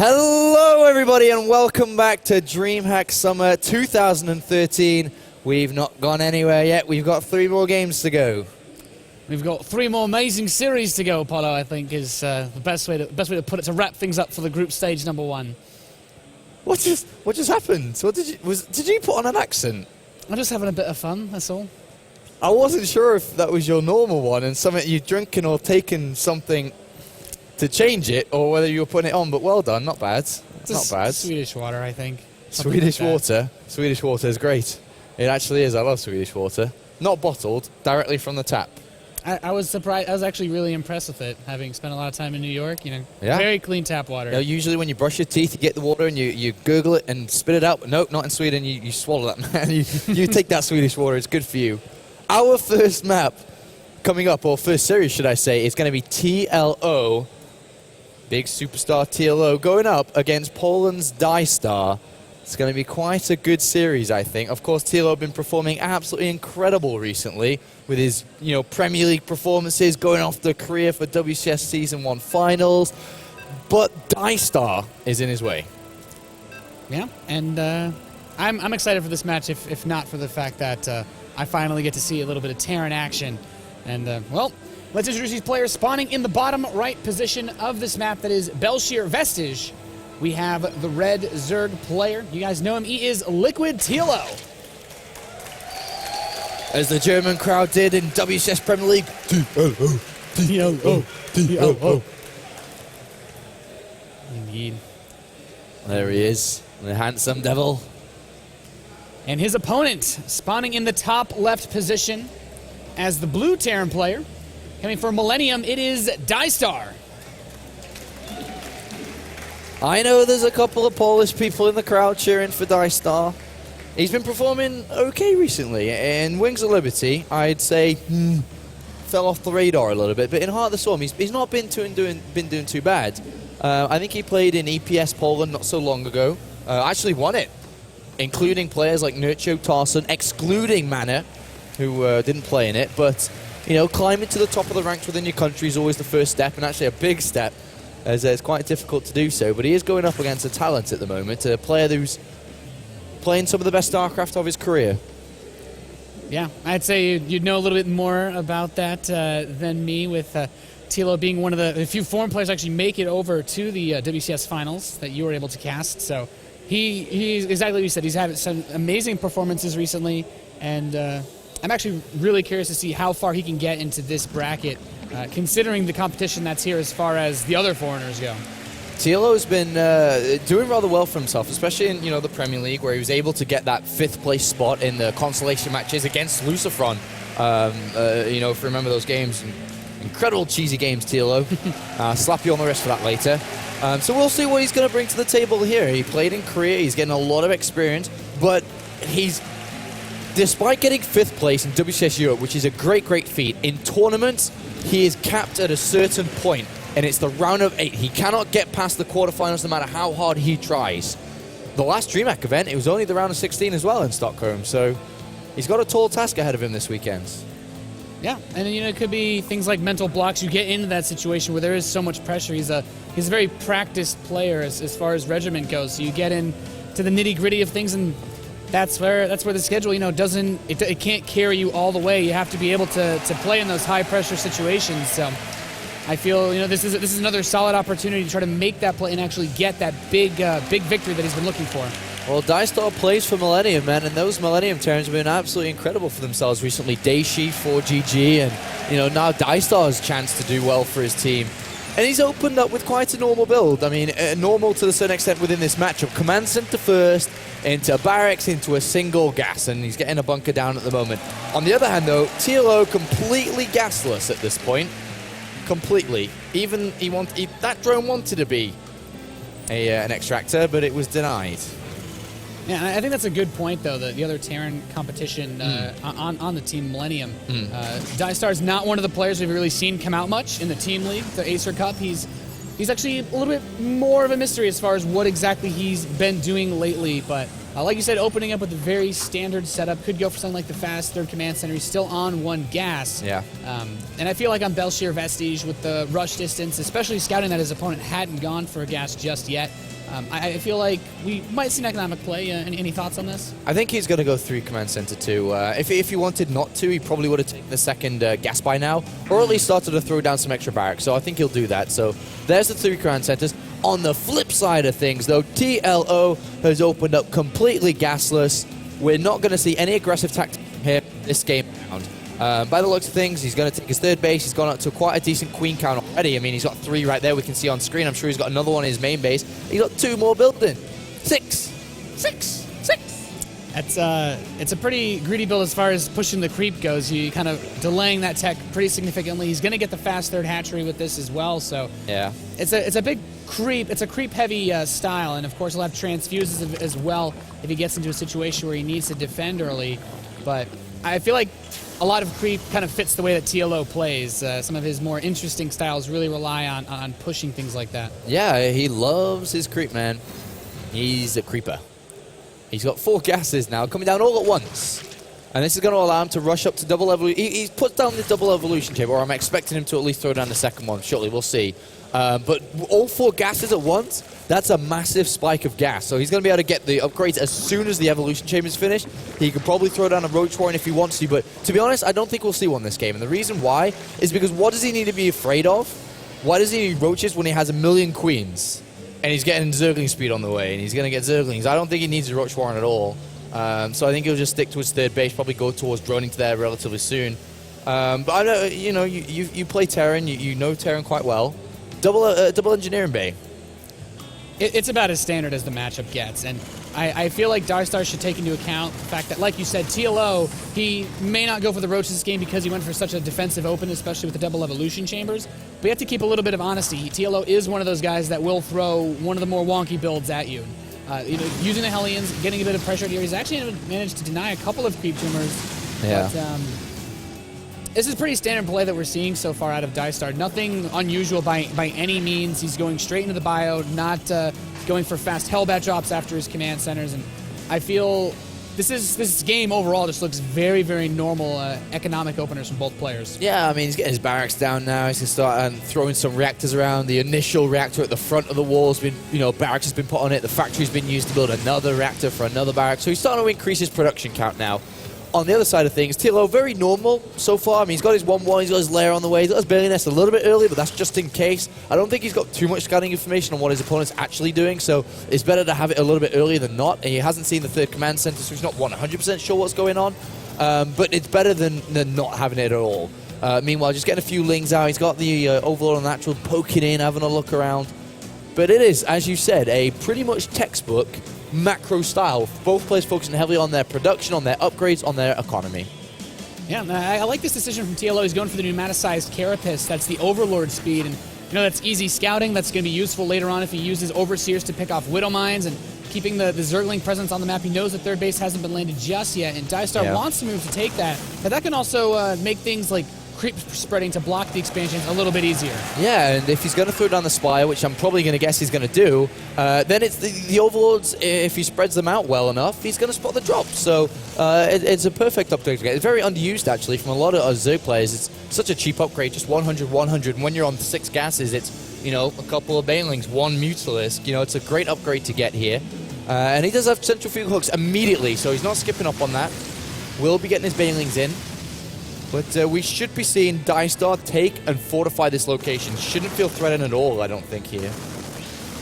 Hello everybody and welcome back to DreamHack Summer 2013. We've not gone anywhere yet. We've got 3 more games to go. We've got 3 more amazing series to go, Apollo, I think is the best way to put it, to wrap things up for the group stage #1. What just happened? Did you put on an accent? I'm just having a bit of fun, that's all. I wasn't sure if that was your normal one and something you'd drinking or taken something to change it, or whether you were putting it on, but well done, not bad. Not bad. Swedish water, I think. Swedish water. Swedish water is great. It actually is. I love Swedish water. Not bottled, directly from the tap. I was surprised. I was actually really impressed with it, having spent a lot of time in New York. You know, yeah. Very clean tap water. You know, usually when you brush your teeth, you get the water and you gurgle it and spit it out. But no, not in Sweden. You swallow that, man. you take that Swedish water. It's good for you. Our first map coming up, or first series, should I say, is going to be TLO. Big superstar TLO going up against Poland's DieStar. It's going to be quite a good series, I think. Of course, TLO have been performing absolutely incredible recently with his, Premier League performances, going off the career for WCS Season 1 finals. But DieStar is in his way. Yeah, and I'm excited for this match, if not for the fact that I finally get to see a little bit of Terran action. And, well, let's introduce these players spawning in the bottom right position of this map. That is Belshir Vestige. We have the red Zerg player. You guys know him. He is Liquid TLO. As the German crowd did in WCS Premier League. TLO, TLO, TLO. Indeed. There he is, the handsome devil. And his opponent spawning in the top left position as the blue Terran player. Coming for Millennium, it is DieStar. I know there's a couple of Polish people in the crowd cheering for DieStar. He's been performing okay recently. In Wings of Liberty, I'd say fell off the radar a little bit. But in Heart of the Storm, he's not been doing too bad. I think he played in EPS Poland not so long ago. Actually won it, including players like Nurcho, Tarson, excluding Mana, who didn't play in it. But climbing to the top of the ranks within your country is always the first step, and actually a big step, as it's quite difficult to do so. But he is going up against a talent at the moment, a player who's playing some of the best StarCraft of his career. Yeah, I'd say you'd know a little bit more about that than me, with TLO being one of the few foreign players to actually make it over to the WCS finals that you were able to cast. So he's exactly what you said. He's had some amazing performances recently, and I'm actually really curious to see how far he can get into this bracket, considering the competition that's here as far as the other foreigners go. TLO's been doing rather well for himself, especially in the Premier League, where he was able to get that 5th place spot in the consolation matches against Lucifron. If you remember those games, incredible cheesy games, TLO. Slap you on the wrist for that later. So we'll see what he's going to bring to the table here. He played in Korea, he's getting a lot of experience, but despite getting 5th place in WCS Europe, which is a great feat, in tournaments, he is capped at a certain point, and it's the round of 8. He cannot get past the quarterfinals no matter how hard he tries. The last DreamHack event, it was only the round of 16 as well in Stockholm, so he's got a tall task ahead of him this weekend. Yeah, and it could be things like mental blocks. You get into that situation where there is so much pressure. He's a very practiced player as far as regiment goes. So you get into the nitty-gritty of things, and that's where the schedule, it can't carry you all the way. You have to be able to play in those high-pressure situations. So I feel this is another solid opportunity to try to make that play and actually get that big victory that he's been looking for. Well, DieStar plays for Millennium, man, and those Millennium Terrans have been absolutely incredible for themselves recently. Daishi, 4GG, and now DieStar's chance to do well for his team. And he's opened up with quite a normal build. I mean, normal to a certain extent within this matchup. Command center first, into barracks, into a single gas, and he's getting a bunker down at the moment. On the other hand, though, TLO completely gasless at this point. Completely. Even that drone wanted to be an extractor, but it was denied. Yeah, I think that's a good point, though, that the other Terran competition on the team Millennium. DieStar is not one of the players we've really seen come out much in the team league, the Acer Cup. He's actually a little bit more of a mystery as far as what exactly he's been doing lately, but Like you said, opening up with a very standard setup. Could go for something like the fast third command center. He's still on 1 gas. Yeah. And I feel like on Belshir Vestige with the rush distance, especially scouting that his opponent hadn't gone for a gas just yet, I feel like we might see an economic play. Any thoughts on this? I think he's going to go 3 command center too. If he wanted not to, he probably would have taken the second gas by now, or at least started to throw down some extra barracks. So I think he'll do that. So there's the 3 command centers. On the flip side of things, though, TLO has opened up completely gasless. We're not going to see any aggressive tactics here this game round. By the looks of things, he's going to take his 3rd base. He's gone up to quite a decent queen count already. I mean, he's got 3 right there we can see on screen. I'm sure he's got another one in his main base. He's got 2 more building. 6. It's a pretty greedy build as far as pushing the creep goes. You kind of delaying that tech pretty significantly. He's going to get the fast 3rd hatchery with this as well. So yeah, it's a big creep. It's a creep heavy style, and of course he'll have transfuses as well if he gets into a situation where he needs to defend early. But I feel like a lot of creep kind of fits the way that TLO plays. Some of his more interesting styles really rely on pushing things like that. Yeah, he loves his creep, man. He's a creeper. He's got 4 gases now coming down all at once. And this is going to allow him to rush up to double evolution. He's put down the double evolution chamber, or I'm expecting him to at least throw down the second one shortly. We'll see. But all 4 gases at once, that's a massive spike of gas. So he's going to be able to get the upgrades as soon as the evolution chamber is finished. He could probably throw down a Roach Warren if he wants to, but to be honest, I don't think we'll see one this game. And the reason why is because what does he need to be afraid of? Why does he need Roaches when he has 1,000,000 queens? And he's getting Zergling speed on the way, and he's going to get Zerglings. I don't think he needs a Roach Warren at all. So I think he'll just stick to his 3rd base, probably go towards droning to there relatively soon. But I know, you play Terran, you know Terran quite well. Double engineering bay. It's about as standard as the matchup gets, and I feel like DieStar should take into account the fact that, like you said, TLO, he may not go for the Roaches this game because he went for such a defensive open, especially with the double evolution chambers, but you have to keep a little bit of honesty. TLO is one of those guys that will throw one of the more wonky builds at you. Using the Hellions, getting a bit of pressure here, he's actually managed to deny a couple of creep tumors. Yeah. But, this is pretty standard play that we're seeing so far out of DieStar. Nothing unusual by any means. He's going straight into the bio, not going for fast Hellbat drops after his command centers. And I feel this game overall just looks very, very normal economic openers from both players. Yeah, I mean, he's getting his barracks down now. He's going to start throwing some reactors around. The initial reactor at the front of the wall has been, barracks has been put on it. The factory's been used to build another reactor for another barrack. So he's starting to increase his production count now. On the other side of things, TLO, very normal so far. I mean, he's got his 1-1, he's got his lair on the way, he's got his Bailey Nest a little bit early, but that's just in case. I don't think he's got too much scouting information on what his opponent's actually doing, so it's better to have it a little bit earlier than not. And he hasn't seen the 3rd command center, so he's not 100% sure what's going on. But it's better than not having it at all. Meanwhile, just getting a few lings out. He's got the Overlord on Natural poking in, having a look around. But it is, as you said, a pretty much textbook macro style. Both players focusing heavily on their production, on their upgrades, on their economy. Yeah, I like this decision from TLO. He's going for the pneumaticized Carapace. That's the Overlord speed, and that's easy scouting. That's going to be useful later on if he uses Overseers to pick off Widow Mines and keeping the Zergling presence on the map. He knows that 3rd base hasn't been landed just yet, and DieStar wants to move to take that. But that can also make things like creep spreading to block the expansions a little bit easier. Yeah, and if he's going to throw down the Spire, which I'm probably going to guess he's going to do, then it's the Overlords, if he spreads them out well enough, he's going to spot the drop. So it's a perfect upgrade to get. It's very underused, actually, from a lot of Zerg players. It's such a cheap upgrade, just 100, 100. And when you're on 6 gases, it's, a couple of Banelings, 1 Mutalisk. It's a great upgrade to get here. And he does have Central Fugal Hooks immediately, so he's not skipping up on that. Will be getting his Banelings in. But we should be seeing DieStar take and fortify this location. Shouldn't feel threatened at all, I don't think, here.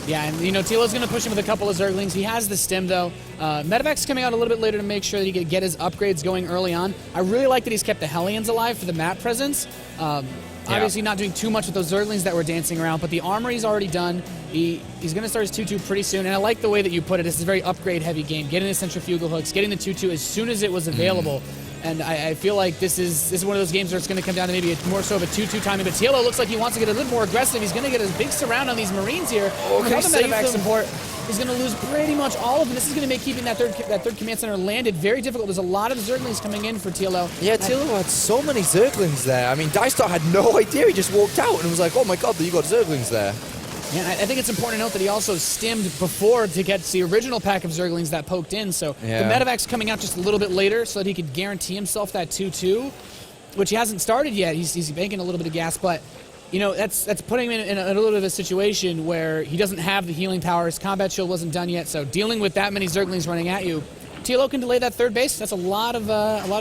Yeah, and TLO's going to push him with a couple of Zerglings. He has the stim, though. Medevac's coming out a little bit later to make sure that he can get his upgrades going early on. I really like that he's kept the Hellions alive for the map presence. Obviously not doing too much with those Zerglings that were dancing around, but the armory's already done. He's going to start his 2-2 pretty soon, and I like the way that you put it. This is a very upgrade-heavy game. Getting the Centrifugal Hooks, getting the 2-2 as soon as it was available. And I feel like this is one of those games where it's going to come down to maybe more so of a 2-2 timing. But TLO looks like he wants to get a little more aggressive. He's going to get a big surround on these Marines here. Without the medevac support, he's going to lose pretty much all of them. This is going to make keeping that third command center landed very difficult. There's a lot of Zerglings coming in for TLO. Yeah, TLO had so many Zerglings there. I mean, DieStar had no idea. He just walked out and was like, oh my god, you got Zerglings there. Yeah, I think it's important to note that he also stimmed before to get the original pack of Zerglings that poked in, so the medevac's coming out just a little bit later so that he could guarantee himself that 2-2, which he hasn't started yet. He's banking a little bit of gas, but you know, that's putting him in a little bit of a situation where he doesn't have the healing power. His combat shield wasn't done yet, so dealing with that many Zerglings running at you, TLO can delay that third base. That's a lot of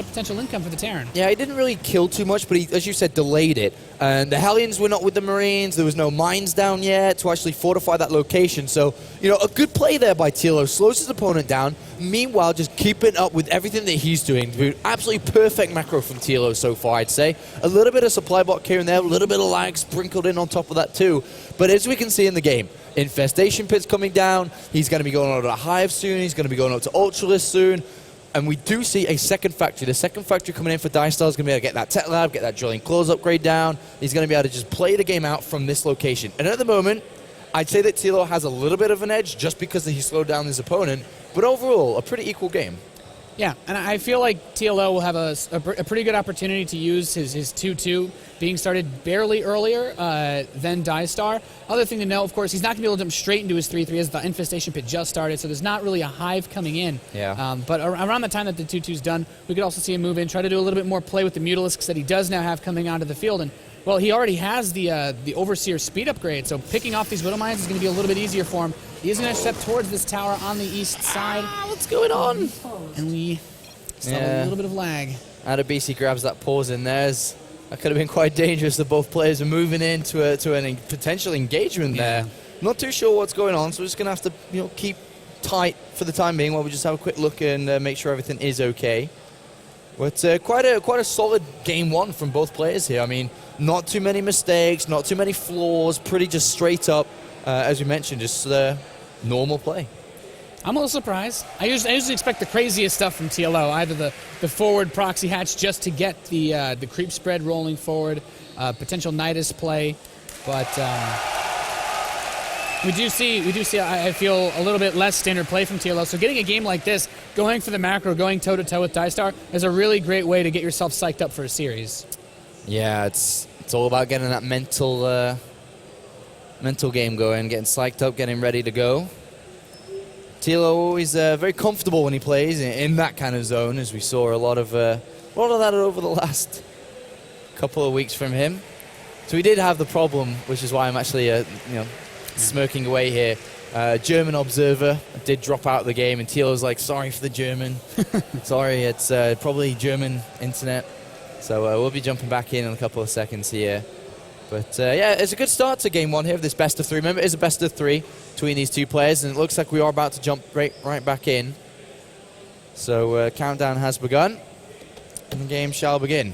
potential income for the Terran. Yeah, he didn't really kill too much, but he, as you said, delayed it. And the Hellions were not with the Marines. There was no mines down yet to actually fortify that location. So, you know, a good play there by TLO. Slows his opponent down. Meanwhile, just keeping up with everything that he's doing. Absolutely perfect macro from TLO so far, I'd say. A little bit of supply block here and there, a little bit of lag sprinkled in on top of that too. But as we can see in the game, infestation pit's coming down. He's going to be going out to a hive soon. He's going to be going out to Ultralisk soon. And we do see a second factory. The second factory coming in for DieStar is going to be able to get that tech lab, get that drilling claws upgrade down. He's going to be able to just play the game out from this location. And at the moment, I'd say that TLO has a little bit of an edge just because he slowed down his opponent. But overall, a pretty equal game. Yeah, and I feel like TLO will have a pretty good opportunity to use his 2-2 being started barely earlier than DieStar. Other thing to note, of course, he's not going to be able to jump straight into his 3-3 as the infestation pit just started, so there's not really a hive coming in. Yeah. But around the time that the 2-2's done, we could also see him move in, try to do a little bit more play with the Mutalisks that he does now have coming onto the field. And well, he already has the Overseer speed upgrade, so picking off these Widow Mines is going to be a little bit easier for him. He is going to step towards this tower on the east side. What's going on? And we still have a little bit of lag. Adebisi grabs that pause in there. That could have been quite dangerous that both players are moving into an potential engagement there. Not too sure what's going on, so we're just going to have to keep tight for the time being while we just have a quick look and make sure everything is okay. But quite a solid game one from both players here. I mean, not too many mistakes, not too many flaws, pretty just straight up, as we mentioned, just normal play. I'm a little surprised. I usually expect the craziest stuff from TLO, either the forward proxy hatch just to get the creep spread rolling forward, potential Nidus play, but we do see. I feel a little bit less standard play from TLO. So getting a game like this, going for the macro, going toe to toe with DieStar, is a really great way to get yourself psyched up for a series. Yeah, it's all about getting that mental game going, getting psyched up, getting ready to go. TLO always very comfortable when he plays in that kind of zone, as we saw a lot of that over the last couple of weeks from him. So he did have the problem, which is why I'm actually smirking away here. German observer did drop out of the game, and TLO's like, sorry for the German. Sorry, it's probably German internet. So we'll be jumping back in a couple of seconds here. But yeah, it's a good start to game one here of this best of three. Remember, it is a best of three between these two players, and it looks like we are about to jump right back in. So countdown has begun, and the game shall begin.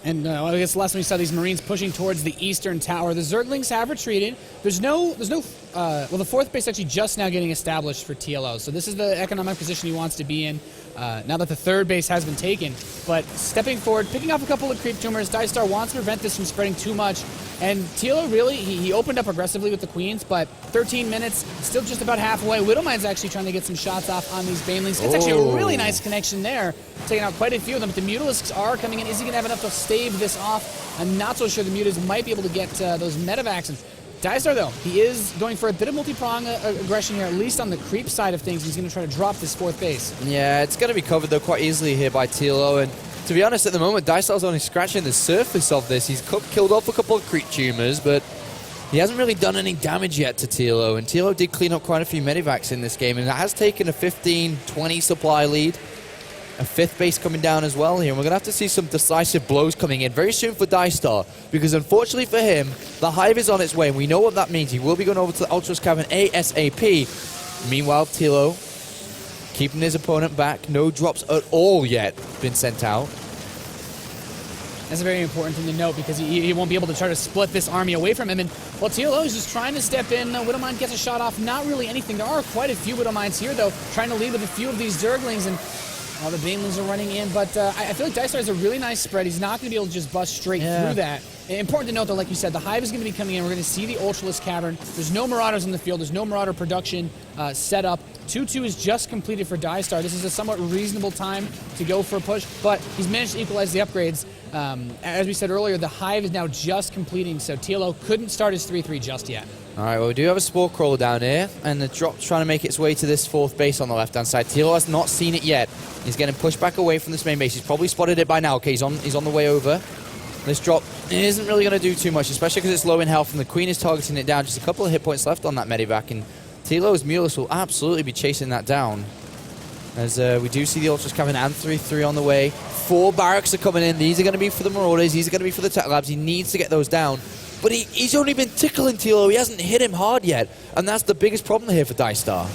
And I guess the last time we saw these Marines pushing towards the eastern tower, the Zerglings have retreated. There's no, the fourth base actually just now getting established for TLO. So this is the economic position he wants to be in now that the third base has been taken. But stepping forward, picking off a couple of creep tumors, DieStar wants to prevent this from spreading too much. And TLO really, he opened up aggressively with the Queens, but 13 minutes, still just about halfway. Widowmine's actually trying to get some shots off on these Banelings. It's actually a really nice connection there, taking out quite a few of them. But the Mutalisks are coming in. Is he going to have enough to stave this off? I'm not so sure the Mutas might be able to get those medevacs. And DieStar, though, he is going for a bit of multi-prong aggression here, at least on the creep side of things. He's going to try to drop this fourth base. Yeah, it's going to be covered, though, quite easily here by TLO. And to be honest, at the moment, DieStar's only scratching the surface of this. He's killed off a couple of creep tumors, but he hasn't really done any damage yet to TLO. And TLO did clean up quite a few medevacs in this game, and that has taken a 15-20 supply lead. A fifth base coming down as well here, and we're going to have to see some decisive blows coming in very soon for DieStar, because unfortunately for him, the Hive is on its way, and we know what that means. He will be going over to the Ultras Cavern ASAP. Meanwhile, TLO keeping his opponent back. No drops at all yet been sent out. That's a very important thing to note, because he won't be able to try to split this army away from him. And while TLO is just trying to step in, Widowmine gets a shot off. Not really anything. There are quite a few Widowmines here, though, trying to lead with a few of these Zerglings, and all the Banelings are running in. But I feel like DieStar has a really nice spread. He's not going to be able to just bust straight through that. Important to note, though, like you said, the Hive is going to be coming in. We're going to see the Ultralisk Cavern. There's no Marauders in the field. There's no Marauder production set up. 2-2 is just completed for DieStar. This is a somewhat reasonable time to go for a push, but he's managed to equalize the upgrades. As we said earlier, the Hive is now just completing, so TLO couldn't start his 3-3 just yet. All right, well, we do have a Spore Crawler down here, and the drop's trying to make its way to this fourth base on the left-hand side. TLO has not seen it yet. He's getting pushed back away from this main base. He's probably spotted it by now. Okay, he's on the way over. This drop isn't really going to do too much, especially because it's low in health, and the Queen is targeting it down. Just a couple of hit points left on that Medivac, and TLO's Mulus will absolutely be chasing that down. As we do see the Ultras coming and 3-3 on the way. 4 barracks are coming in. These are going to be for the Marauders. These are going to be for the Tech Labs. He needs to get those down. But he's only been tickling TLO. He hasn't hit him hard yet. And that's the biggest problem here for DieStar.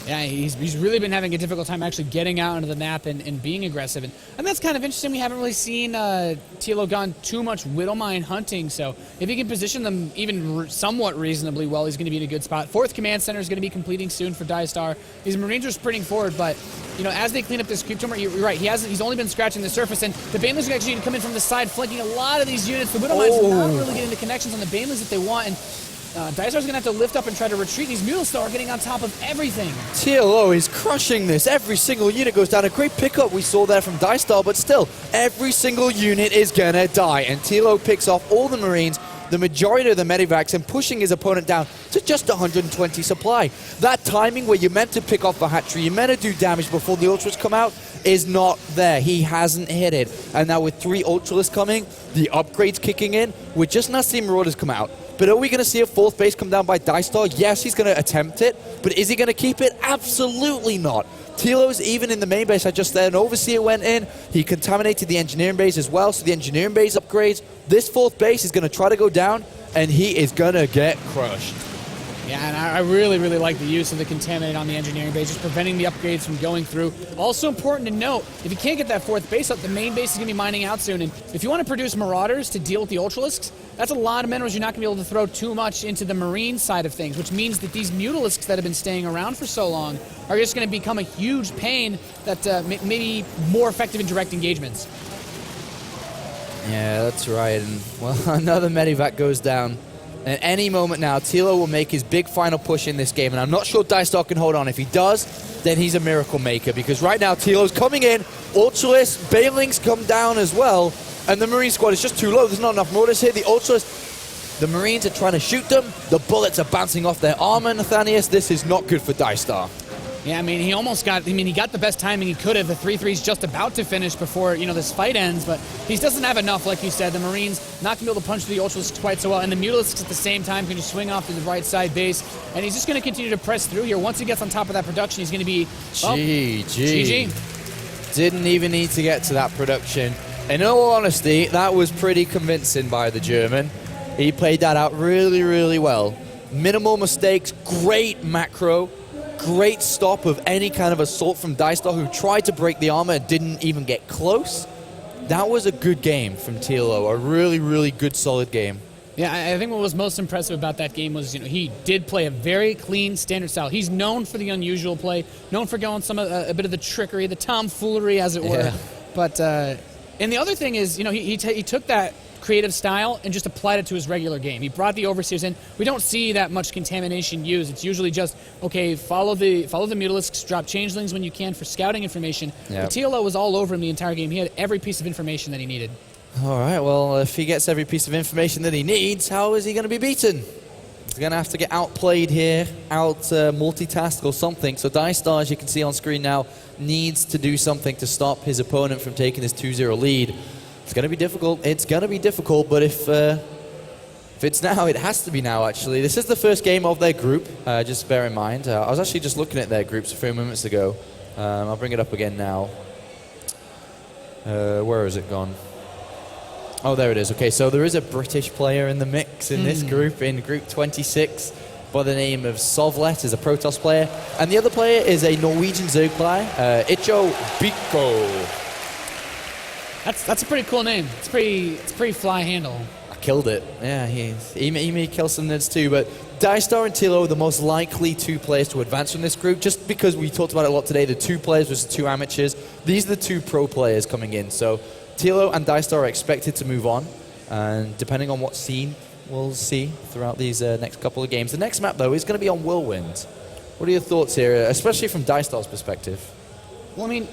Yeah, he's really been having a difficult time actually getting out into the map and being aggressive. And that's kind of interesting. We haven't really seen TLO gone too much Widowmine hunting. So if he can position them even somewhat reasonably well, he's going to be in a good spot. 4th Command Center is going to be completing soon for DieStar. These Marines are sprinting forward, but you know, as they clean up this creep tumor, you're right, he's only been scratching the surface, and the Banelings are actually going to come in from the side, flanking a lot of these units. The Widowmines are not really getting the connections on the Banelings that they want, and DieStar's going to have to lift up and try to retreat. These Mules, though, are getting on top of everything. TLO is crushing this. Every single unit goes down. A great pickup we saw there from DieStar, but still, every single unit is going to die. And TLO picks off all the Marines, the majority of the Medivacs, and pushing his opponent down to just 120 supply. That timing where you're meant to pick off the hatchery, you're meant to do damage before the Ultras come out, is not there. He hasn't hit it. And now with 3 Ultralists coming, the upgrades kicking in, we're just not seeing Marauders come out. But are we going to see a 4th base come down by DieStar? Yes, he's going to attempt it, but is he going to keep it? Absolutely not. TLO's even in the main base. I just there, an Overseer went in. He contaminated the engineering base as well, so the engineering base upgrades. This 4th base is going to try to go down, and he is going to get crushed. Yeah, and I really, really like the use of the Contaminate on the engineering base, just preventing the upgrades from going through. Also important to note, if you can't get that 4th base up, the main base is going to be mining out soon. And if you want to produce Marauders to deal with the Ultralisks, that's a lot of minerals you're not going to be able to throw too much into the Marine side of things, which means that these Mutalisks that have been staying around for so long are just going to become a huge pain that may be more effective in direct engagements. Yeah, that's right. And, well, another Medivac goes down. At any moment now, TLO will make his big final push in this game, and I'm not sure DieStar can hold on. If he does, then he's a miracle maker, because right now TLO's coming in, Ultralists, Banelings come down as well, and the Marine squad is just too low. There's not enough Marauders here. The Ultralists, the Marines are trying to shoot them. The bullets are bouncing off their armor, Nathanius. This is not good for DieStar. Yeah, I mean, he got the best timing he could have. The 3-3's just about to finish before, you know, this fight ends, but he doesn't have enough, like you said. The Marines not going to be able to punch through the Ultralisks quite so well, and the Mutalisks at the same time can just swing off to the right side base, and he's just going to continue to press through here. Once he gets on top of that production, he's going to be... GG. Didn't even need to get to that production. In all honesty, that was pretty convincing by the German. He played that out really, really well. Minimal mistakes, great macro. Great stop of any kind of assault from DieStar, who tried to break the armor and didn't even get close. That was a good game from TLO, a really, really good, solid game. Yeah, I think what was most impressive about that game was, you know, he did play a very clean standard style. He's known for the unusual play, known for going a bit of the trickery, the tomfoolery, as it were. Yeah. But and the other thing is, you know, he took that creative style and just applied it to his regular game. He brought the Overseers in. We don't see that much contamination used. It's usually just, okay, follow the Mutalisks, drop changelings when you can for scouting information. Yep. But TLO was all over him the entire game. He had every piece of information that he needed. All right, well, if he gets every piece of information that he needs, how is he going to be beaten? He's going to have to get outplayed here, multitasked or something. So DieStar, as you can see on screen now, needs to do something to stop his opponent from taking this 2-0 lead. It's going to be difficult. It's going to be difficult, but if it's now, it has to be now, actually. This is the first game of their group, just bear in mind. I was actually just looking at their groups a few moments ago. I'll bring it up again now. Where has it gone? Oh, there it is. Okay, so there is a British player in the mix in this group, in Group 26, by the name of Sovlet, is a Protoss player. And the other player is a Norwegian Zerg player, Icho Biko. That's a pretty cool name. It's a pretty fly handle. I killed it. Yeah, he may kill some nerds too, but DieStar and TLO are the most likely 2 players to advance from this group, just because we talked about it a lot today. The 2 players versus 2 amateurs. These are the 2 pro players coming in. So TLO and DieStar are expected to move on, and depending on what scene we'll see throughout these next couple of games. The next map, though, is going to be on Whirlwind. What are your thoughts here, especially from DieStar's perspective? Well, I mean,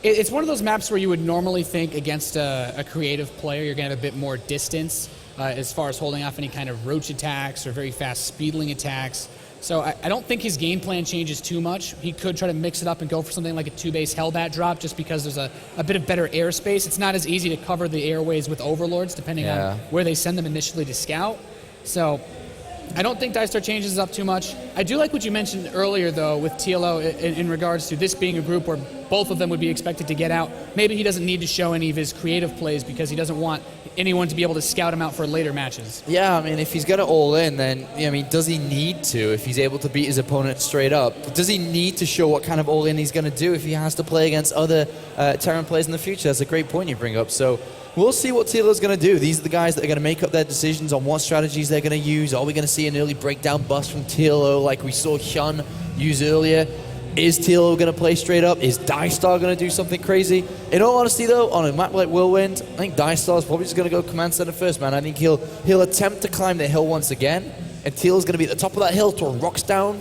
It's one of those maps where you would normally think against a creative player, you're going to have a bit more distance as far as holding off any kind of roach attacks or very fast speedling attacks. So I don't think his game plan changes too much. He could try to mix it up and go for something like a 2-base Hellbat drop just because there's a bit of better airspace. It's not as easy to cover the airways with Overlords depending on where they send them initially to scout. So I don't think DieStar changes up too much. I do like what you mentioned earlier, though, with TLO in regards to this being a group where both of them would be expected to get out. Maybe he doesn't need to show any of his creative plays because he doesn't want anyone to be able to scout him out for later matches. Yeah, I mean, if he's got it all in, then, I mean, does he need to? If he's able to beat his opponent straight up, does he need to show what kind of all in he's going to do if he has to play against other Terran players in the future? That's a great point you bring up. So we'll see what TLO's going to do. These are the guys that are going to make up their decisions on what strategies they're going to use. Are we going to see an early breakdown bust from TLO like we saw Hyun use earlier? Is TLO going to play straight up? Is DieStar going to do something crazy? In all honesty, though, on a map like Whirlwind, I think DieStar is probably just going to go command center first, man. I think he'll attempt to climb the hill once again, and TLO's going to be at the top of that hill, throwing rocks down,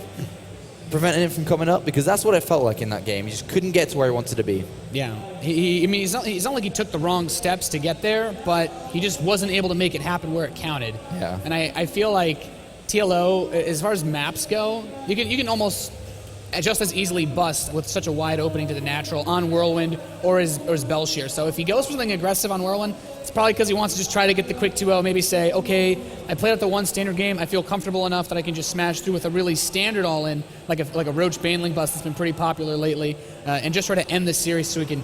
preventing him from coming up, because that's what it felt like in that game. He just couldn't get to where he wanted to be. Yeah, I mean, it's not like he took the wrong steps to get there, but he just wasn't able to make it happen where it counted. Yeah. And I feel like TLO, as far as maps go, you can almost just as easily bust with such a wide opening to the natural on Whirlwind or his Belshir. So if he goes for something aggressive on Whirlwind, it's probably because he wants to just try to get the quick 2-0, maybe say, okay, I played out the one standard game, I feel comfortable enough that I can just smash through with a really standard all-in, like a Roach Baneling bust that's been pretty popular lately, and just try to end this series so we can,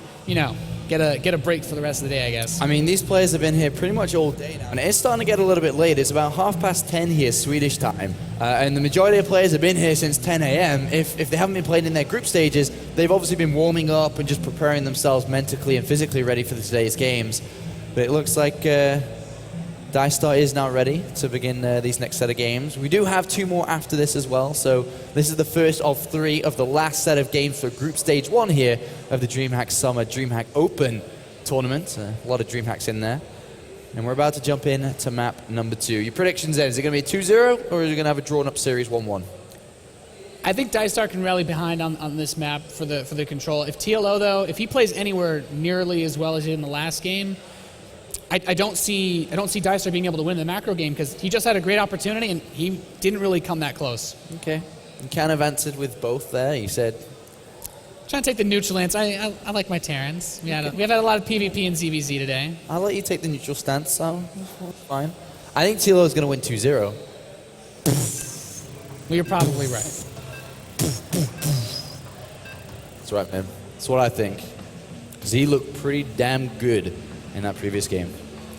get a break for the rest of the day, I guess. I mean, these players have been here pretty much all day now, and it's starting to get a little bit late. It's about 10:30 here, Swedish time, and the majority of players have been here since 10 a.m. If they haven't been playing in their group stages, they've obviously been warming up and just preparing themselves mentally and physically ready for today's games. But it looks like DieStar is now ready to begin these next set of games. We do have 2 more after this as well, so this is the first of 3 of the last set of games for Group Stage 1 here of the DreamHack Summer DreamHack tournament. A lot of DreamHacks in there. And we're about to jump in to map number 2. Your predictions then, is it going to be a 2-0 or is it going to have a drawn-up series 1-1? I think DieStar can rally behind on this map for the control. If TLO, though, if he plays anywhere nearly as well as he did in the last game, I don't see DieStar being able to win the macro game because he just had a great opportunity and he didn't really come that close. Okay. You kind of answered with both there. You said... Trying to take the neutral lance. I like my Terrans. We have had a lot of PvP and ZVZ today. I'll let you take the neutral stance, so that's fine. I think TLO is going to win 2-0. Well, you're probably right. That's right, man. That's what I think. Because he looked pretty damn good in that previous game.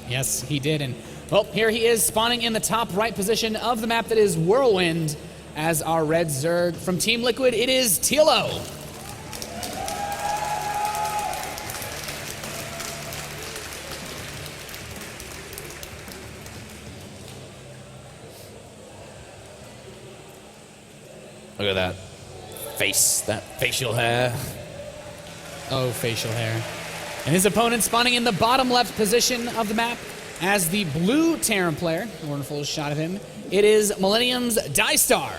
Yes, he did. And, well, here he is spawning in the top right position of the map that is Whirlwind as our red Zerg. From Team Liquid, it is TLO. Look at that face, that facial hair. Oh, facial hair. And his opponent spawning in the bottom left position of the map as the blue Terran player. A wonderful shot of him. It is Millennium's DieStar.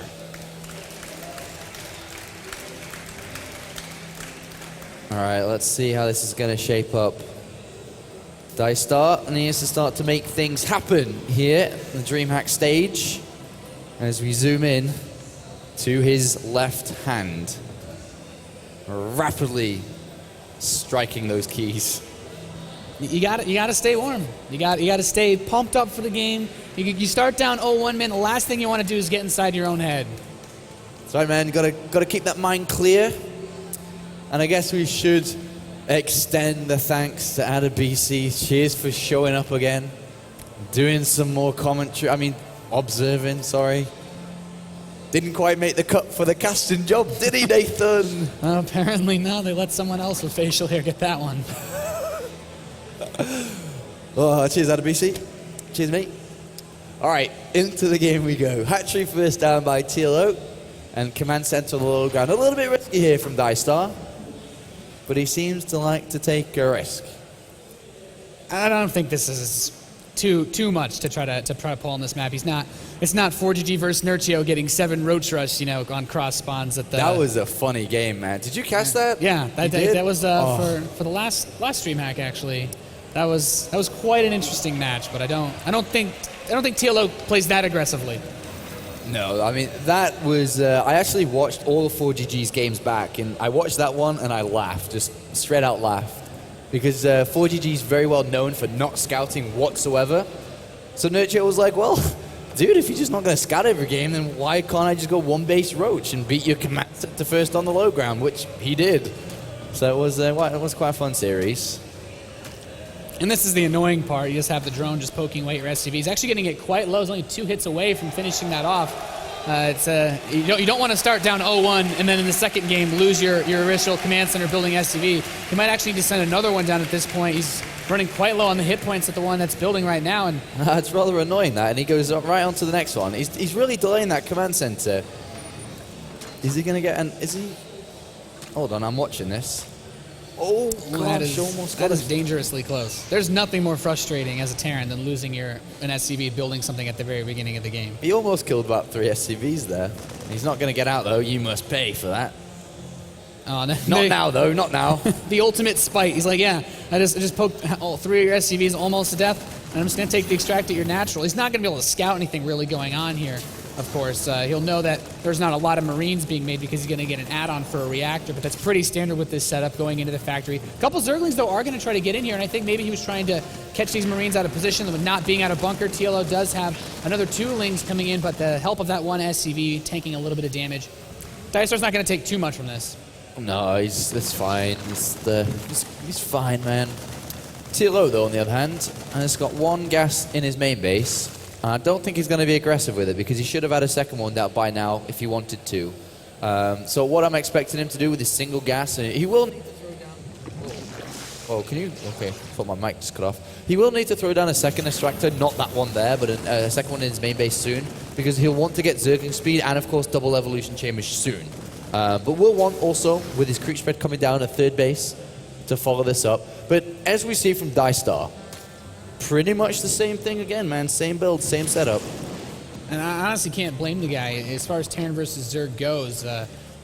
All right, let's see how this is going to shape up. DieStar needs to start to make things happen here on the DreamHack stage as we zoom in to his left hand, rapidly striking those keys. You got to stay warm. You got to stay pumped up for the game. You start down 0-1, man. The last thing you want to do is get inside your own head. That's right, man. Got to keep that mind clear. And I guess we should extend the thanks to AdaBC. Cheers for showing up again, doing some more commentary. I mean, observing. Sorry. Didn't quite make the cut for the casting job, did he, Nathan? Well, apparently not. They let someone else with facial hair get that one. Oh, cheers, AdaBC. Cheers, mate. All right, into the game we go. Hatchery first down by TLO, and command center low ground. A little bit risky here from DieStar, but he seems to like to take a risk. I don't think this is too much to try to pull on this map. It's not 4GG versus Nurchio getting 7 Roach Rush, on cross spawns at the. That was a funny game, man. Did you catch that? Yeah, that was for the last DreamHack actually. That was quite an interesting match, but I don't think TLO plays that aggressively. No, I mean that was. I actually watched all of 4GG's games back, and I watched that one and I laughed, just straight out laughed. Because 4GG is very well known for not scouting whatsoever. So Nurture was like, well, dude, if you're just not going to scout every game, then why can't I just go one base Roach and beat your command to first on the low ground, which he did. So it was quite a fun series. And this is the annoying part. You just have the drone just poking away at your SCV. He's actually getting it quite low. He's only 2 hits away from finishing that off. You don't want to start down 0-1 and then in the second game lose your initial command center building SCV. He might actually need to send another one down at this point. He's running quite low on the hit points at the one that's building right now. And it's rather annoying that, and he goes right on to the next one. He's really delaying that command center. Is he going to get an... Is he... Hold on, I'm watching this. Oh, gosh, almost got that is dangerously close. There's nothing more frustrating as a Terran than losing an SCV building something at the very beginning of the game. He almost killed about 3 SCVs there. He's not going to get out, though. You must pay for that. Oh, not now, though. Not now. The ultimate spite. He's like, yeah, I just poked all 3 of your SCVs almost to death, and I'm just going to take the extract at your natural. He's not going to be able to scout anything really going on here. Of course, he'll know that there's not a lot of Marines being made because he's going to get an add-on for a reactor, but that's pretty standard with this setup going into the factory. A couple Zerglings, though, are going to try to get in here, and I think maybe he was trying to catch these Marines out of position with not being out of bunker. TLO does have another 2 Lings coming in, but the help of that one SCV tanking a little bit of damage. DieStar's not going to take too much from this. No, that's fine. He's fine, man. TLO, though, on the other hand, has got 1 gas in his main base. I don't think he's going to be aggressive with it because he should have had a second one out by now if he wanted to. So what I'm expecting him to do with his single gas, he will need to throw down... Oh, can you... Okay, I thought my mic just cut off. He will need to throw down a second extractor, not that one there, but a second one in his main base soon, because he'll want to get Zergling speed and, of course, double evolution chambers soon. But we'll want also, with his creep spread coming down, a third base to follow this up. But as we see from DieStar, pretty much the same thing again, man. Same build, same setup. And I honestly can't blame the guy. As far as Terran versus Zerg goes,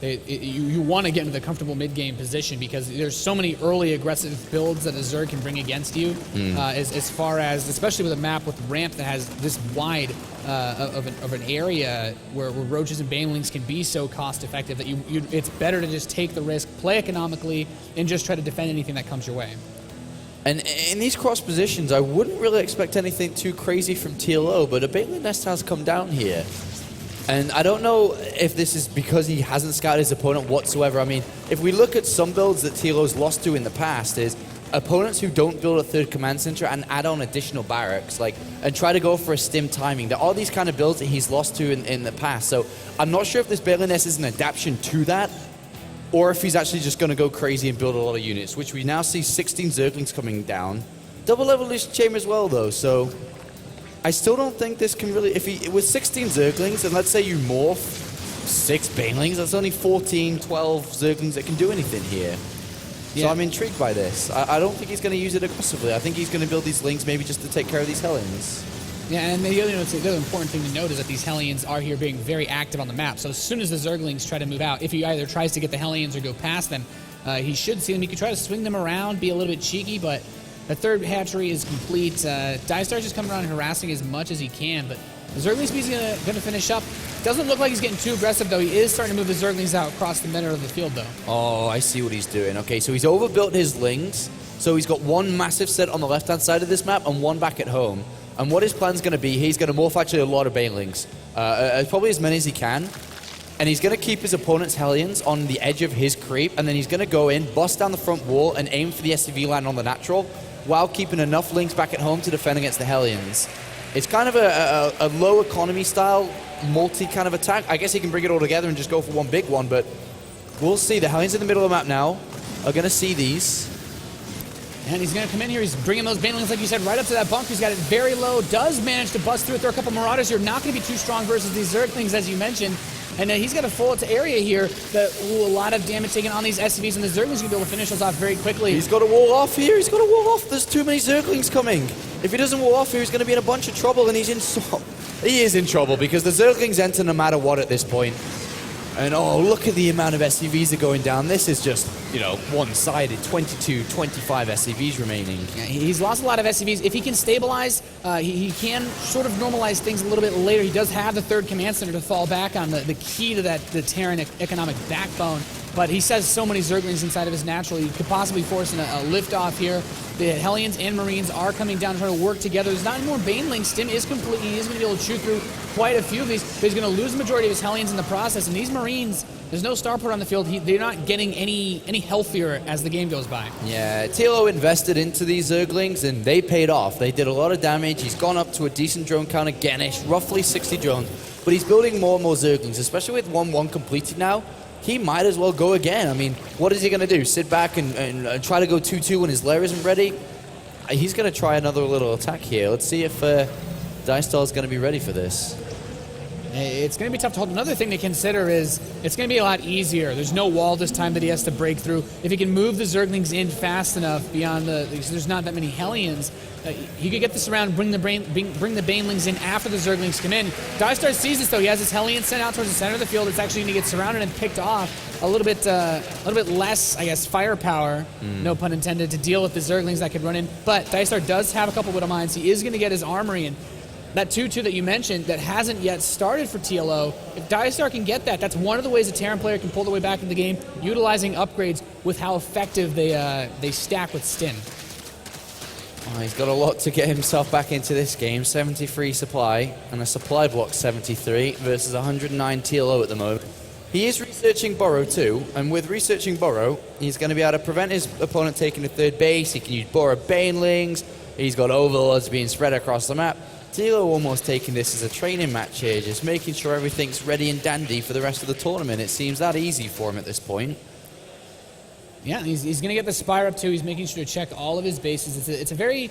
you want to get into the comfortable mid-game position because there's so many early aggressive builds that a Zerg can bring against you. As far as, especially with a map with ramp that has this wide of an area where Roaches and Banelings can be so cost-effective that it's better to just take the risk, play economically, and just try to defend anything that comes your way. And in these cross positions, I wouldn't really expect anything too crazy from TLO, but a Baneling Nest has come down here. And I don't know if this is because he hasn't scouted his opponent whatsoever. I mean, if we look at some builds that TLO's lost to in the past, is opponents who don't build a third command center and add on additional barracks, and try to go for a stim timing. There are these kind of builds that he's lost to in the past. So I'm not sure if this Baneling Nest is an adaptation to that, or if he's actually just going to go crazy and build a lot of units, which we now see 16 Zerglings coming down. Double evolution chamber as well, though, so I still don't think this can really... With 16 Zerglings, and let's say you morph 6 Banelings, that's only 14, 12 Zerglings that can do anything here. Yeah. So I'm intrigued by this. I don't think he's going to use it aggressively. I think he's going to build these Lings maybe just to take care of these Hellions. Yeah, and the other important thing to note is that these Hellions are here being very active on the map. So as soon as the Zerglings try to move out, if he either tries to get the Hellions or go past them, he should see them. He could try to swing them around, be a little bit cheeky, but the third hatchery is complete. DieStar's just coming around and harassing as much as he can, but the Zergling speed's going to finish up. Doesn't look like he's getting too aggressive, though. He is starting to move the Zerglings out across the middle of the field, though. Oh, I see what he's doing. Okay, so he's overbuilt his Lings. So he's got one massive set on the left-hand side of this map and one back at home. And what his plan's going to be, he's going to morph actually a lot of Banelings. Probably as many as he can. And he's going to keep his opponent's Hellions on the edge of his creep. And then he's going to go in, bust down the front wall, and aim for the SCV line on the natural, while keeping enough Lings back at home to defend against the Hellions. It's kind of a low economy style, multi kind of attack. I guess he can bring it all together and just go for one big one, but we'll see. The Hellions in the middle of the map now are going to see these. And he's going to come in here. He's bringing those Banelings, like you said, right up to that bunker. He's got it very low. Does manage to bust through it. There are a couple Marauders here. Not going to be too strong versus these Zerglings, as you mentioned. And he's got a full area here that, a lot of damage taken on these SCVs, and the Zerglings going to be able to finish those off very quickly. He's got to wall off here. He's got to wall off. There's too many Zerglings coming. If he doesn't wall off here, he's going to be in a bunch of trouble, and he is in trouble because the Zerglings enter no matter what at this point. And oh, look at the amount of SCVs that are going down. This is just, you know, one-sided. 22, 25 SCVs remaining. Yeah, he's lost a lot of SCVs. If he can stabilize, he can sort of normalize things a little bit later. He does have the third command center to fall back on, the key to the Terran economic backbone. But he says so many Zerglings inside of his natural, he could possibly force a lift-off here. The Hellions and Marines are coming down trying to work together. There's not any more Banelings. Stim is complete. He is going to be able to chew through quite a few of these, but he's going to lose the majority of his Hellions in the process. And these Marines, there's no starport on the field. They're not getting any healthier as the game goes by. Yeah, TLO invested into these Zerglings, and they paid off. They did a lot of damage. He's gone up to a decent drone count again-ish, roughly 60 drones. But he's building more and more Zerglings, especially with 1-1 completed now. He might as well go again. I mean, what is he going to do? Sit back and try to go 2-2 when his lair isn't ready? He's going to try another little attack here. Let's see if DieStar is going to be ready for this. It's going to be tough to hold. Another thing to consider is it's going to be a lot easier. There's no wall this time that he has to break through. If he can move the Zerglings in fast enough beyond there's not that many Hellions, he could get this around, bring the Banelings in after the Zerglings come in. DieStar sees this though. He has his Hellions sent out towards the center of the field. It's actually going to get surrounded and picked off. A little bit less, I guess, firepower, no pun intended, to deal with the Zerglings that could run in. But DieStar does have a couple Widow Mines. He is going to get his armory in. That 2-2 that you mentioned that hasn't yet started for TLO, if DieStar can get that, that's one of the ways a Terran player can pull their way back into the game, utilizing upgrades with how effective they stack with Stim. Oh, he's got a lot to get himself back into this game. 73 supply and a supply block 73 versus 109 TLO at the moment. He is researching Burrow too, and with researching Burrow, he's going to be able to prevent his opponent taking a third base. He can use Burrow Banelings. He's got Overlords being spread across the map. TLO almost taking this as a training match here, just making sure everything's ready and dandy for the rest of the tournament. It seems that easy for him at this point. Yeah, he's going to get the Spire up too. He's making sure to check all of his bases. It's a very,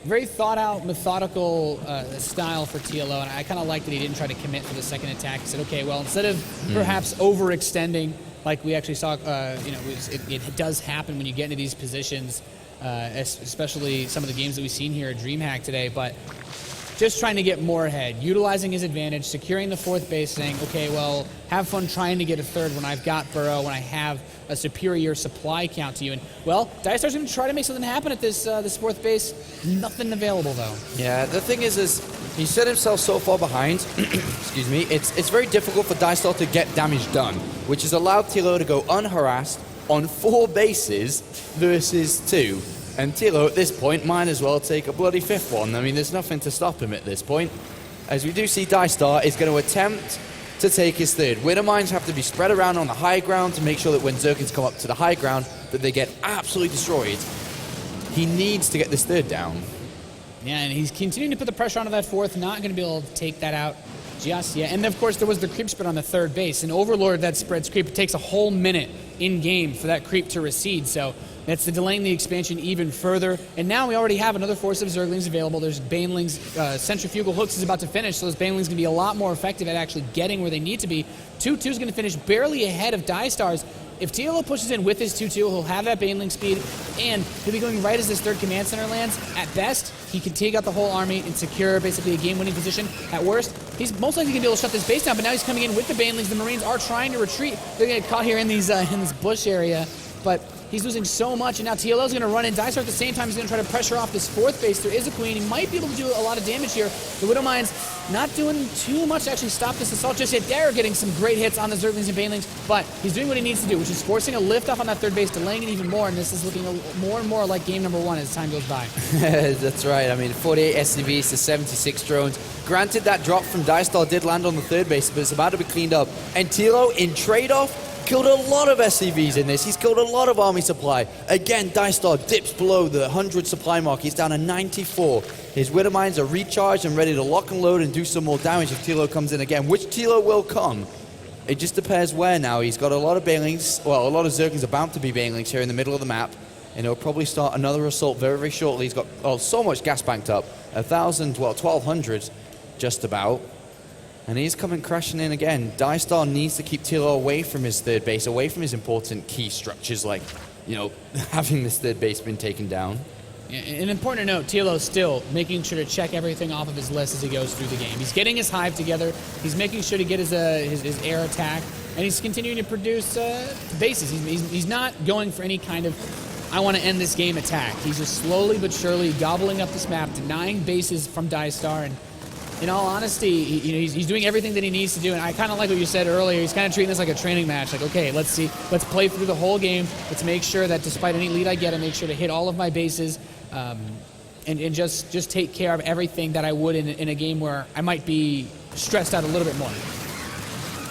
very thought-out, methodical style for TLO, and I kind of like that he didn't try to commit for the second attack. He said, okay, well, instead of perhaps overextending, like we actually saw, it does happen when you get into these positions, especially some of the games that we've seen here at DreamHack today, but just trying to get more ahead, utilizing his advantage, securing the fourth base, saying, okay, well, have fun trying to get a third when I've got Burrow, when I have a superior supply count to you. And, well, DieStar's going to try to make something happen at this fourth base. Nothing available, though. Yeah, the thing is he set himself so far behind, excuse me, it's very difficult for DieStar to get damage done, which has allowed TLO to go unharassed on 4 bases versus 2. And TLO at this point might as well take a bloody 5th one. I mean, there's nothing to stop him at this point. As we do see, DieStar is going to attempt to take his third. Widow Mines have to be spread around on the high ground to make sure that when Zerglings come up to the high ground, that they get absolutely destroyed. He needs to get this third down. Yeah, and he's continuing to put the pressure onto that fourth, not going to be able to take that out just yet. And then, of course, there was the creep spread on the third base. An Overlord that spreads creep, it takes a whole minute in-game for that creep to recede, so that's delaying the expansion even further. And now we already have another force of Zerglings available. There's Banelings. Centrifugal Hooks is about to finish, so those Banelings going to be a lot more effective at actually getting where they need to be. 2-2 is going to finish barely ahead of DieStar's. If TLO pushes in with his 2-2, he'll have that Baneling speed, and he'll be going right as this third command center lands. At best, he can take out the whole army and secure basically a game-winning position. At worst, he's most likely going to be able to shut this base down, but now he's coming in with the Banelings. The Marines are trying to retreat. They're going to get caught here in these in this bush area, but he's losing so much, and now TLO's going to run in. DieStar at the same time is going to try to pressure off this fourth base. There is a queen. He might be able to do a lot of damage here. The Widow Mines not doing too much to actually stop this assault just yet. They're getting some great hits on the Zerglings and Banelings, but he's doing what he needs to do, which is forcing a lift off on that third base, delaying it even more, and this is looking more and more like game number 1 as time goes by. That's right. I mean, 48 SCVs to 76 drones. Granted, that drop from DieStar did land on the third base, but it's about to be cleaned up. And TLO, in trade-off, killed a lot of SCVs in this. He's killed a lot of army supply. Again, DieStar dips below the 100 supply mark. He's down to 94. His Widow Mines are recharged and ready to lock and load and do some more damage if TLO comes in again, which TLO will come. It just depends where now. He's got a lot of Banelings. Well, a lot of Zerglings are bound to be Banelings here in the middle of the map. And he'll probably start another assault very, very shortly. He's got so much gas banked up. 1,000, well, 1,200 just about. And he's coming crashing in again. DieStar needs to keep TLO away from his third base, away from his important key structures like, having this third base been taken down. And important to note, TLO still making sure to check everything off of his list as he goes through the game. He's getting his hive together. He's making sure to get his air attack, and he's continuing to produce bases. He's not going for any kind of I want to end this game attack. He's just slowly but surely gobbling up this map, denying bases from DieStar. And in all honesty, he's doing everything that he needs to do. And I kind of like what you said earlier. He's kind of treating this like a training match. Like, okay, let's play through the whole game. Let's make sure that despite any lead I get, I make sure to hit all of my bases. And just take care of everything that I would in a game where I might be stressed out a little bit more.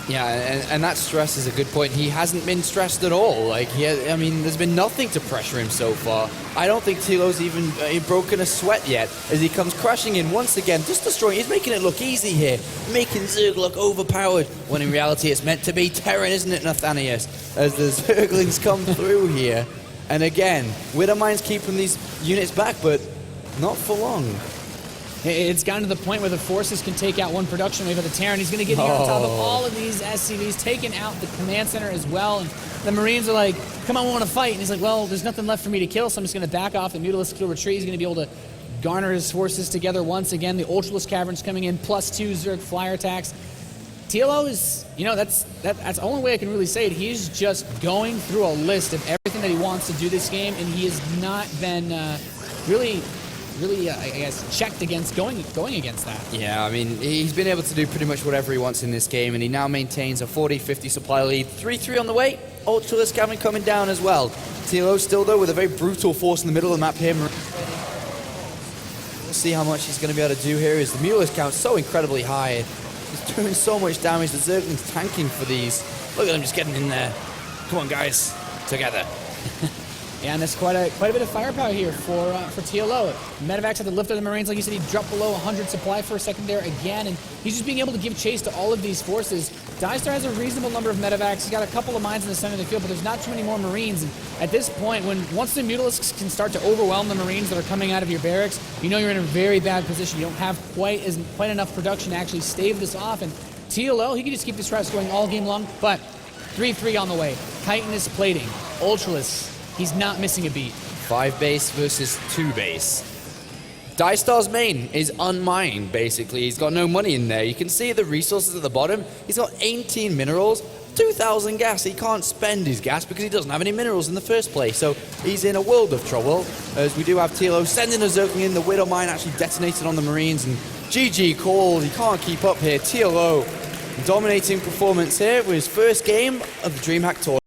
Yeah, and that stress is a good point. He hasn't been stressed at all. There's been nothing to pressure him so far. I don't think TLO's even broken a sweat yet as he comes crashing in once again, just destroying. He's making it look easy here, making Zerg look overpowered, when in reality it's meant to be Terran, isn't it, Nathanius? As the Zerglings come through here. And again, Widowmine's keeping these units back, but not for long. It's gotten to the point where the forces can take out one production wave of the Terran. He's going to get here on top of all of these SCVs, taking out the command center as well. And the Marines are like, come on, we want to fight. And he's like, well, there's nothing left for me to kill, so I'm just going to back off. The Mutalisk will retreat. He's going to be able to garner his forces together once again. The Ultralisk Caverns coming in, +2 Zerg flyer attacks. TLO is, that's the only way I can really say it. He's just going through a list of everything that he wants to do this game, and he has not been really, I guess, checked against going against that. Yeah, he's been able to do pretty much whatever he wants in this game, and he now maintains a 40-50 supply lead. 3-3 on the way. Ultralisk Cavern coming down as well. TLO still, though, with a very brutal force in the middle of the map here. We'll see how much he's going to be able to do here. Is the Mutalisk count so incredibly high. He's doing so much damage. The Zerglings tanking for these. Look at him just getting in there. Come on, guys. Together. Yeah, and there's quite a bit of firepower here for TLO. Medevacs had to lift up the Marines, like you said. He dropped below 100 supply for a second there again, and he's just being able to give chase to all of these forces. DieStar has a reasonable number of Medevacs. He's got a couple of mines in the center of the field, but there's not too many more Marines. And at this point, once the Mutalisks can start to overwhelm the Marines that are coming out of your barracks, you're in a very bad position. You don't have quite enough production to actually stave this off. And TLO, he can just keep this stress going all game long, but 3-3 on the way. Titan is plating. Ultralisk. He's not missing a beat. 5 base versus 2 base. DieStar's main is unmined, basically. He's got no money in there. You can see the resources at the bottom. He's got 18 minerals, 2,000 gas. He can't spend his gas because he doesn't have any minerals in the first place. So he's in a world of trouble, as we do have TLO sending a Zergling in. The Widow Mine actually detonated on the Marines, and GG called. He can't keep up here. TLO dominating performance here with his first game of the DreamHack tournament.